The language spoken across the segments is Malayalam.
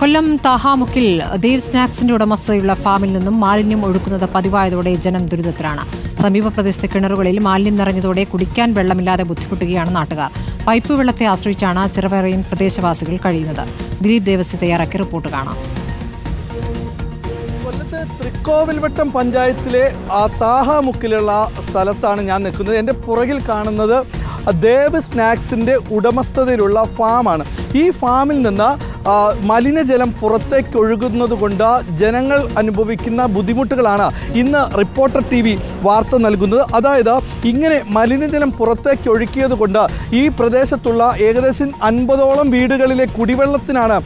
കൊല്ലം താഹാമുക്കിൽ ദേവ് സ്നാക്സിന്റെ ഉടമസ്ഥതയുള്ള ഫാമിൽ നിന്നും മാലിന്യം ഒഴുക്കുന്നത് പതിവായതോടെ ജനം ദുരിതത്തിലാണ്. സമീപ പ്രദേശത്തെ കിണറുകളിൽ മാലിന്യം നിറഞ്ഞതോടെ കുടിക്കാൻ വെള്ളമില്ലാതെ ബുദ്ധിമുട്ടുകയാണ് നാട്ടുകാർ. പൈപ്പ് വെള്ളത്തെ ആശ്രയിച്ചാണ് ചിറവറയിൻ പ്രദേശവാസികൾ കഴിയുന്നത്. ദിലീപ് ദേവസ്യ തയ്യാറാക്കിയ റിപ്പോർട്ട് കാണാം. കൊല്ലത്തെ തൃക്കോവിൽവട്ടം പഞ്ചായത്തിലെ താഹാമുക്കിലുള്ള സ്ഥലത്താണ് ഞാൻ നിൽക്കുന്നത്. എൻ്റെ പുറകിൽ കാണുന്നത് ദേവ് സ്നാക്സിൻ്റെ ഉടമസ്ഥതയിലുള്ള ഫാമാണ്. ഈ ഫാമിൽ നിന്ന് മലിനജലം പുറത്തേക്ക് ഒഴുകുന്നത് കൊണ്ട് ജനങ്ങൾ അനുഭവിക്കുന്ന ബുദ്ധിമുട്ടുകളാണ് ഇന്ന് റിപ്പോർട്ടർ TV വാർത്ത നൽകുന്നത്. അതായത് ഇങ്ങനെ മലിനജലം പുറത്തേക്ക് ഒഴുക്കിയത് കൊണ്ട് ഈ പ്രദേശത്തുള്ള ഏകദേശം 50ഓളം വീടുകളിലെ കുടിവെള്ളത്തിനാണ്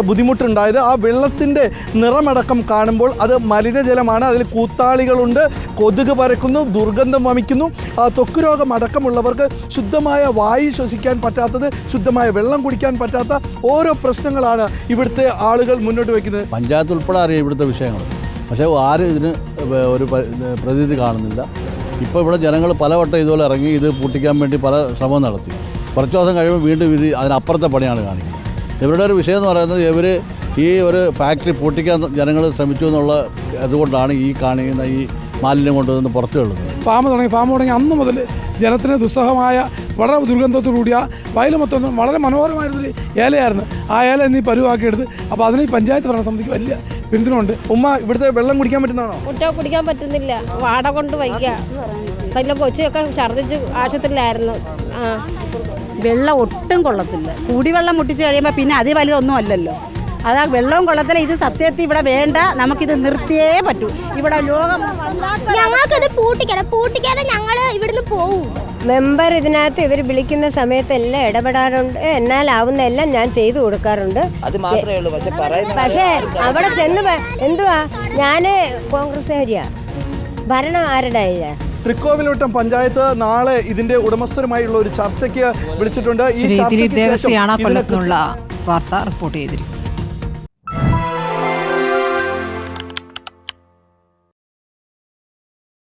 ബുദ്ധിമുട്ടുണ്ടായത്. ആ വെള്ളത്തിൻ്റെ നിറമടക്കം കാണുമ്പോൾ അത് മലിനജലമാണ്. അതിൽ കൂത്താളികളുണ്ട്, കൊതുക് പരക്കുന്നു, ദുർഗന്ധം വമിക്കുന്നു. ത്വക്ക് രോഗം അടക്കമുള്ളവർക്ക് ശുദ്ധമായ വായു ശ്വസിക്കാൻ പറ്റാത്തത്, ശുദ്ധമായ വെള്ളം കുടിക്കാൻ പറ്റാത്ത ഓരോ പ്രശ്നങ്ങളാണ് ഇവിടുത്തെ ആളുകൾ മുന്നോട്ട് വയ്ക്കുന്നത്. പഞ്ചായത്ത് ഉൾപ്പെടെ അറിയാം ഇവിടുത്തെ വിഷയങ്ങൾ, പക്ഷേ ആരും ഇതിന് ഒരു പ്രതിനിധി കാണുന്നില്ല. ഇപ്പോൾ ഇവിടെ ജനങ്ങൾ പലവട്ടം ഇതുപോലെ ഇറങ്ങി ഇത് പൂട്ടിക്കാൻ വേണ്ടി പല ശ്രമം നടത്തി. കുറച്ച് ദിവസം കഴിയുമ്പോൾ വീണ്ടും ഇത് അതിനപ്പുറത്തെ പണിയാണ് കാണിക്കുന്നത്. ഇവരുടെ ഒരു വിഷയം എന്ന് പറയുന്നത് ഇവർ ഈ ഒരു ഫാക്ടറി പൂട്ടിക്കാൻ ജനങ്ങൾ ശ്രമിച്ചു എന്നുള്ള അതുകൊണ്ടാണ് ഈ കാണിക്കുന്ന ഈ മാലിന്യം കൊണ്ടുവന്ന് പുറത്തു കൊള്ളുന്നത്. ഫാം തുടങ്ങി അന്ന് മുതൽ ജനത്തിന് ദുസ്സഹമായ വളരെ ദുർഗന്ധത്തോടുകൂടിയ വയൽ മൊത്തം വളരെ മനോഹരമായിരുന്നൊരു ഏലയായിരുന്നു. ആ ഏല എന്നീ പരുവാക്കിയെടുത്ത്. അപ്പോൾ അതിന് ഈ പഞ്ചായത്ത് ഭരണസമിതിക്ക് വലിയ പിന്തുണയുണ്ട്. ഉമ്മ, ഇവിടുത്തെ വെള്ളം കുടിക്കാൻ പറ്റുന്നതാണോ? കുടിക്കാൻ പറ്റുന്നില്ല, വാട കൊണ്ട് വയ്ക്കുക. അതിലെ കൊച്ചൊക്കെ ഛർദ്ദിച്ച് ആശുപത്രിയിലായിരുന്നു. വെള്ളം ഒട്ടും കൊള്ളത്തില്ല. കുടിവെള്ളം മുട്ടിച്ച് കഴിയുമ്പോൾ പിന്നെ അത് വലുതൊന്നും അല്ലല്ലോ. അതാ വെള്ളവും കൊള്ളത്തില്ല. ഇത് സത്യത്തിൽ ഇവിടെ വേണ്ട, നമുക്കിത് നിർത്തിയേ പറ്റൂ. ഇവിടെ ലോകം ഞങ്ങൾക്കത് പൂട്ടിക്കാതെ ഞങ്ങൾ ഇവിടുന്ന് പോവും. മെമ്പർ ഇതിനകത്ത് ഇവർ വിളിക്കുന്ന സമയത്തെല്ലാം ഇടപെടാറുണ്ട്. എന്നാലാവുന്ന എല്ലാം ഞാൻ ചെയ്തു കൊടുക്കാറുണ്ട്. അത് മാത്രമേ ഉള്ളൂ. പക്ഷേ അവിടെ ചെന്ന് എന്തുവാ, ഞാന് കോൺഗ്രസ്സുകാരിയാ. ഭരണം ആരുടെ? തൃക്കോവിൽവട്ടം പഞ്ചായത്ത് നാളെ ഇതിന്റെ ഉടമസ്ഥരുമായുള്ള ഒരു ചർച്ചയ്ക്ക് വിളിച്ചിട്ടുണ്ട്. ദിലീപ് ദേവസ്യാണ് കൊല്ലത്തുനിന്നുള്ള വാർത്ത റിപ്പോർട്ട് ചെയ്തിരിക്കുന്നത്.